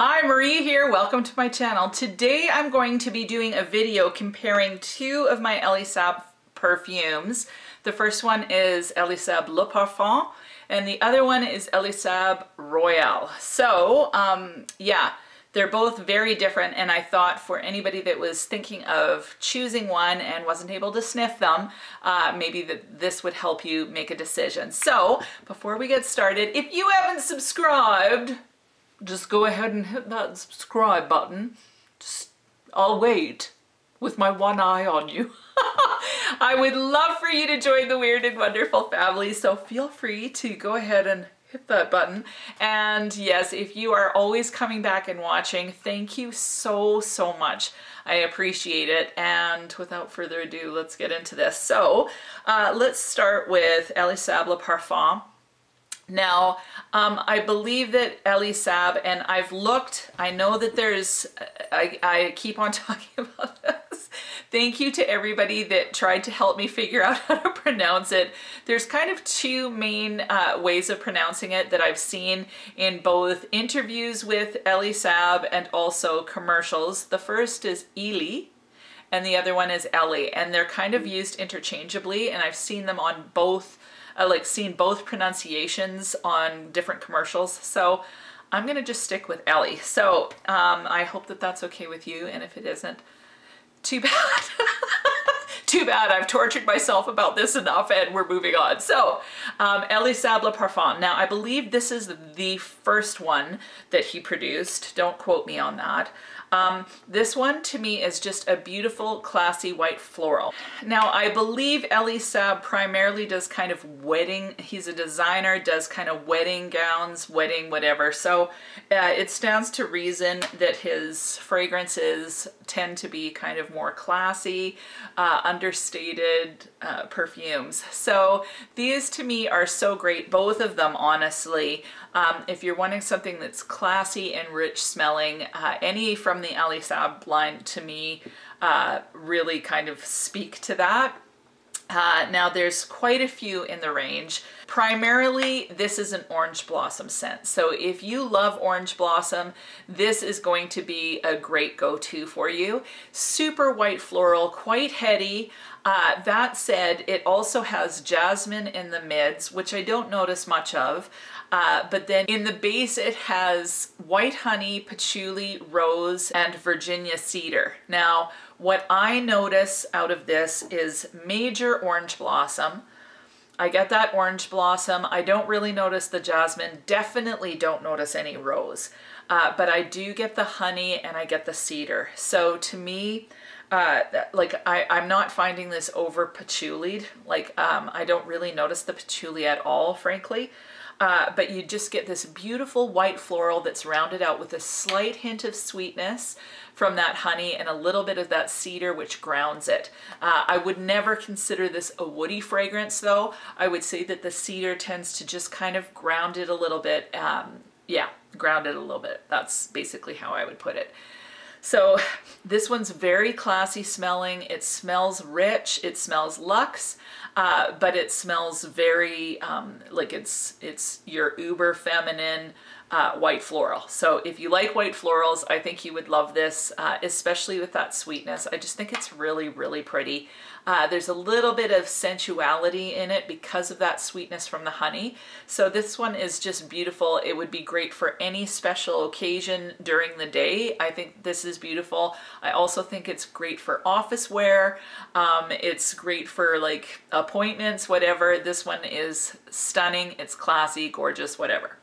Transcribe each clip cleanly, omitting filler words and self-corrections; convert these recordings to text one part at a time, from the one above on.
Hi, Marie here. Welcome to my channel. Today I'm going to be doing a video comparing two of my Elisab perfumes. The first one is Elisab Le Parfum and the other one is Elisab Royale. So yeah, they're both very different, and I thought for anybody that was thinking of choosing one and wasn't able to sniff them, maybe this would help you make a decision. So before we get started, if you haven't subscribed, just go ahead and hit that subscribe button. I'll wait with my one eye on you. I would love for you to join the Weird and Wonderful family, so feel free to go ahead and hit that button. And yes, if you are always coming back and watching, thank you so much. I appreciate it. And without further ado, let's get into this. So let's start with Elisab Le Parfum. Now, I believe that Elisab, and I've looked, I know that there's, I keep on talking about this. Thank you to everybody that tried to help me figure out how to pronounce it. There's kind of two main ways of pronouncing it that I've seen in both interviews with Elisab and also commercials. The first is Eli, and the other one is Ellie, and they're kind of used interchangeably, and I've seen them on both, seen both pronunciations on different commercials. So I'm gonna just stick with Ellie. So I hope that that's okay with you, and if it isn't, too bad. Too bad, I've tortured myself about this enough and we're moving on. So, Elisab Le Parfum. Now, I believe this is the first one that he produced. Don't quote me on that. This one to me is just a beautiful, classy white floral. Now, I believe Elisab primarily does kind of wedding, he's a designer, does kind of wedding gowns, wedding whatever. So it stands to reason that his fragrances tend to be kind of more classy, understated perfumes. So these to me are so great, both of them, honestly. If you're wanting something that's classy and rich smelling, any from the Elisab line to me really kind of speak to that. Now there's quite a few in the range. Primarily, this is an orange blossom scent. So if you love orange blossom, this is going to be a great go-to for you. Super white floral, quite heady. That said, it also has jasmine in the mids, which I don't notice much of. But then in the base, it has white honey, patchouli, rose, and Virginia cedar. Now, what I notice out of this is major orange blossom. I get that orange blossom. I don't really notice the jasmine. Definitely don't notice any rose. But I do get the honey and I get the cedar. So to me, I'm not finding this over patchoulied. I don't really notice the patchouli at all, frankly. But you just get this beautiful white floral that's rounded out with a slight hint of sweetness from that honey and a little bit of that cedar, which grounds it. I would never consider this a woody fragrance though. I would say that the cedar tends to just kind of ground it a little bit. Yeah, ground it a little bit. That's basically how I would put it. So this one's very classy smelling. It smells rich. It smells luxe. But it smells very like it's your uber feminine white floral. So if you like white florals, I think you would love this, especially with that sweetness. I just think it's really pretty. There's a little bit of sensuality in it because of that sweetness from the honey. So this one is just beautiful. It would be great for any special occasion during the day. I think this is beautiful. I also think it's great for office wear. It's great for like appointments, whatever. This one is stunning. It's classy, gorgeous, whatever.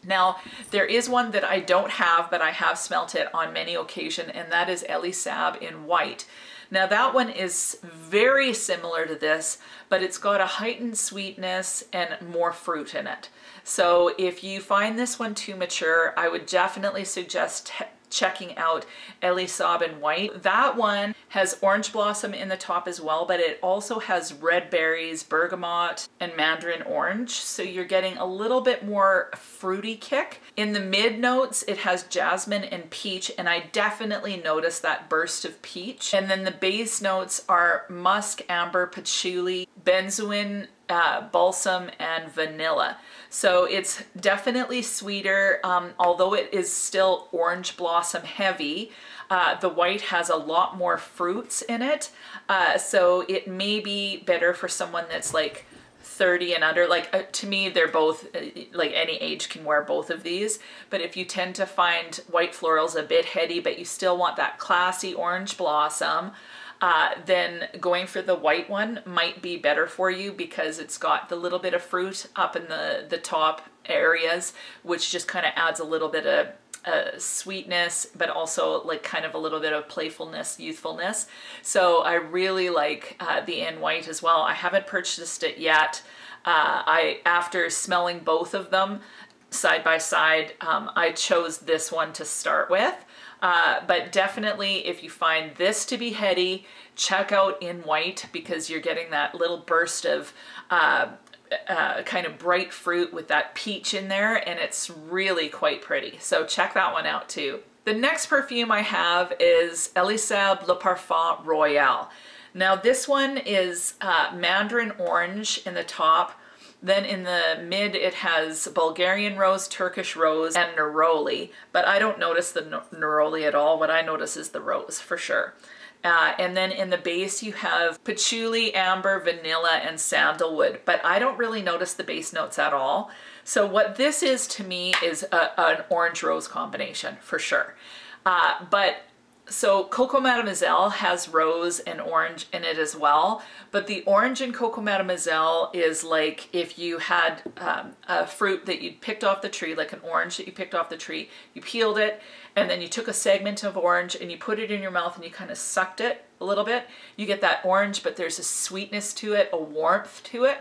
Now, there is one that I don't have, but I have smelt it on many occasions, and that is Elisab in white. Now that one is very similar to this, but it's got a heightened sweetness and more fruit in it. So if you find this one too mature, I would definitely suggest checking out Elisab in white. That one has orange blossom in the top as well, but it also has red berries, bergamot, and mandarin orange. So you're getting a little bit more fruity kick. In the mid notes, it has jasmine and peach, and I definitely notice that burst of peach. And then the base notes are musk, amber, patchouli, benzoin, balsam and vanilla. So it's definitely sweeter, although it is still orange blossom heavy. The white has a lot more fruits in it, so it may be better for someone that's like 30 and under. Like to me, they're both, like any age can wear both of these, but if you tend to find white florals a bit heady, but you still want that classy orange blossom, then going for the white one might be better for you because it's got the little bit of fruit up in the top areas, which just kind of adds a little bit of sweetness, but also like kind of a little bit of playfulness, youthfulness. So I really like the In White as well. I haven't purchased it yet. After smelling both of them side by side, I chose this one to start with. But definitely if you find this to be heady, check out In White because you're getting that little burst of kind of bright fruit with that peach in there, and it's really quite pretty. So check that one out too. The next perfume I have is Elie Saab Le Parfum Royal. Now this one is mandarin orange in the top. Then in the mid it has Bulgarian rose, Turkish rose, and neroli. But I don't notice the neroli at all. What I notice is the rose for sure. And then in the base you have patchouli, amber, vanilla, and sandalwood, but I don't really notice the base notes at all. So what this is to me is an orange rose combination for sure. So Coco Mademoiselle has rose and orange in it as well, but the orange in Coco Mademoiselle is like if you had a fruit that you picked off the tree, like an orange that you picked off the tree, you peeled it, and then you took a segment of orange and you put it in your mouth and you kind of sucked it a little bit. You get that orange, but there's a sweetness to it, a warmth to it.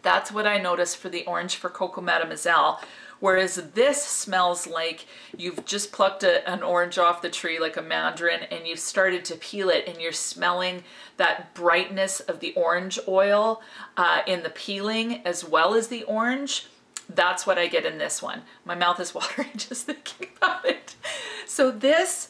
That's what I noticed for the orange for Coco Mademoiselle. Whereas this smells like you've just plucked an orange off the tree, like a mandarin, and you've started to peel it and you're smelling that brightness of the orange oil in the peeling as well as the orange. That's what I get in this one. My mouth is watering just thinking about it. So this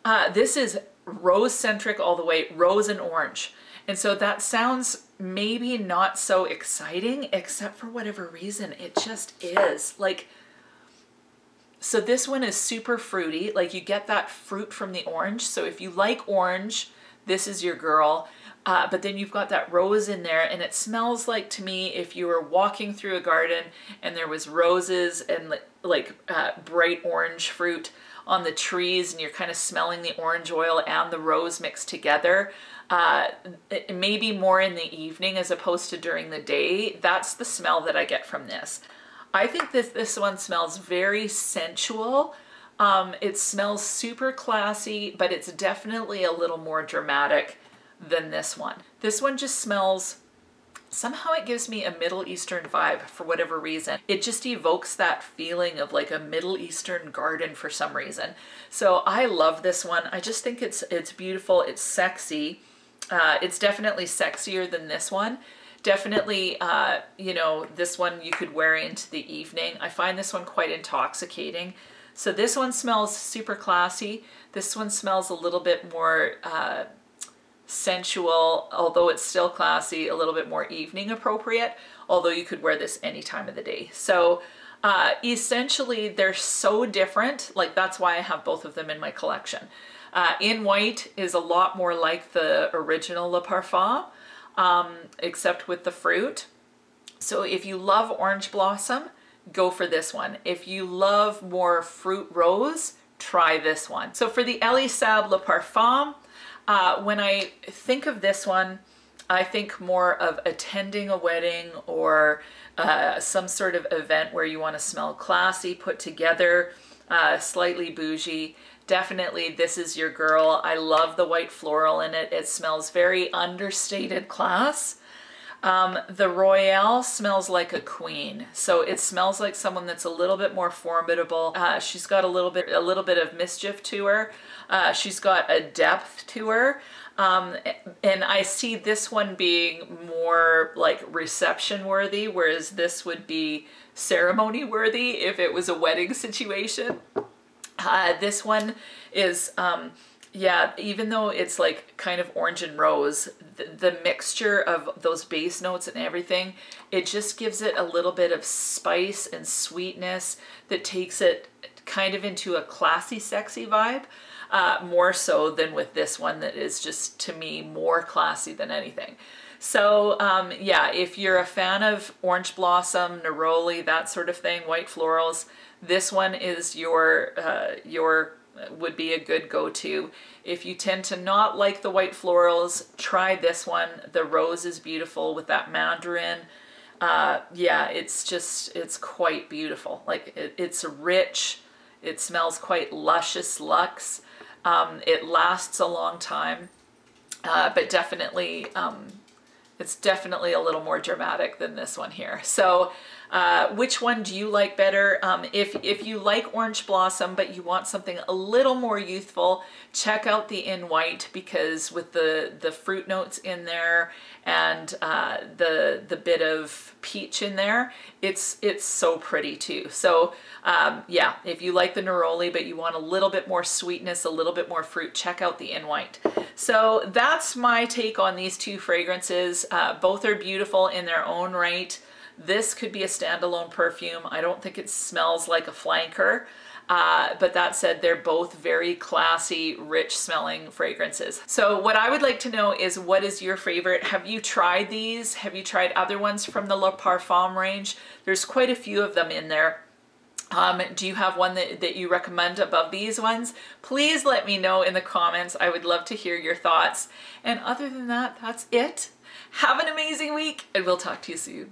is rose-centric all the way, rose and orange. And so that sounds maybe not so exciting, except for whatever reason, it just is. Like, so this one is super fruity. Like you get that fruit from the orange. So if you like orange, this is your girl. But then you've got that rose in there, and it smells like, to me, if you were walking through a garden and there was roses and like bright orange fruit on the trees, and you're kind of smelling the orange oil and the rose mixed together, maybe more in the evening as opposed to during the day. That's the smell that I get from this. I think this one smells very sensual. It smells super classy, but it's definitely a little more dramatic than this one. This one just smells, somehow it gives me a Middle Eastern vibe for whatever reason. It just evokes that feeling of like a Middle Eastern garden for some reason. So I love this one. I just think it's beautiful. It's sexy. It's definitely sexier than this one. Definitely, you know, this one you could wear into the evening. I find this one quite intoxicating. So this one smells super classy. This one smells a little bit more sensual, although it's still classy, a little bit more evening appropriate, although you could wear this any time of the day. So essentially they're so different, like that's why I have both of them in my collection. In White is a lot more like the original Le Parfum, except with the fruit. So if you love orange blossom, go for this one. If you love more fruit rose, try this one. So for the Elie Saab Le Parfum, when I think of this one, I think more of attending a wedding or some sort of event where you want to smell classy, put together, slightly bougie. Definitely this is your girl. I love the white floral in it. It smells very understated class. The Royale smells like a queen. So it smells like someone that's a little bit more formidable. She's got a little bit of mischief to her. She's got a depth to her. And I see this one being more like reception worthy, whereas this would be ceremony worthy if it was a wedding situation. This one is, Yeah, even though it's like kind of orange and rose, the mixture of those base notes and everything, it just gives it a little bit of spice and sweetness that takes it kind of into a classy, sexy vibe, more so than with this one that is just, to me, more classy than anything. So yeah, if you're a fan of orange blossom, neroli, that sort of thing, white florals, this one is your would be a good go-to. If you tend to not like the white florals, try this one. The rose is beautiful with that mandarin. Yeah, it's quite beautiful. Like it's rich. It smells quite luscious luxe. It lasts a long time, but definitely, it's definitely a little more dramatic than this one here. So which one do you like better? If you like orange blossom but you want something a little more youthful, check out the In White, because with the fruit notes in there and the bit of peach in there, it's so pretty too. So yeah, if you like the neroli but you want a little bit more sweetness, a little bit more fruit, check out the In White. So that's my take on these two fragrances. Both are beautiful in their own right. This could be a standalone perfume. I don't think it smells like a flanker, but that said, they're both very classy, rich smelling fragrances. So what I would like to know is, what is your favorite? Have you tried these? Have you tried other ones from the Le Parfum range? There's quite a few of them in there. Do you have one that you recommend above these ones? Please let me know in the comments. I would love to hear your thoughts. And other than that, that's it. Have an amazing week, and we'll talk to you soon.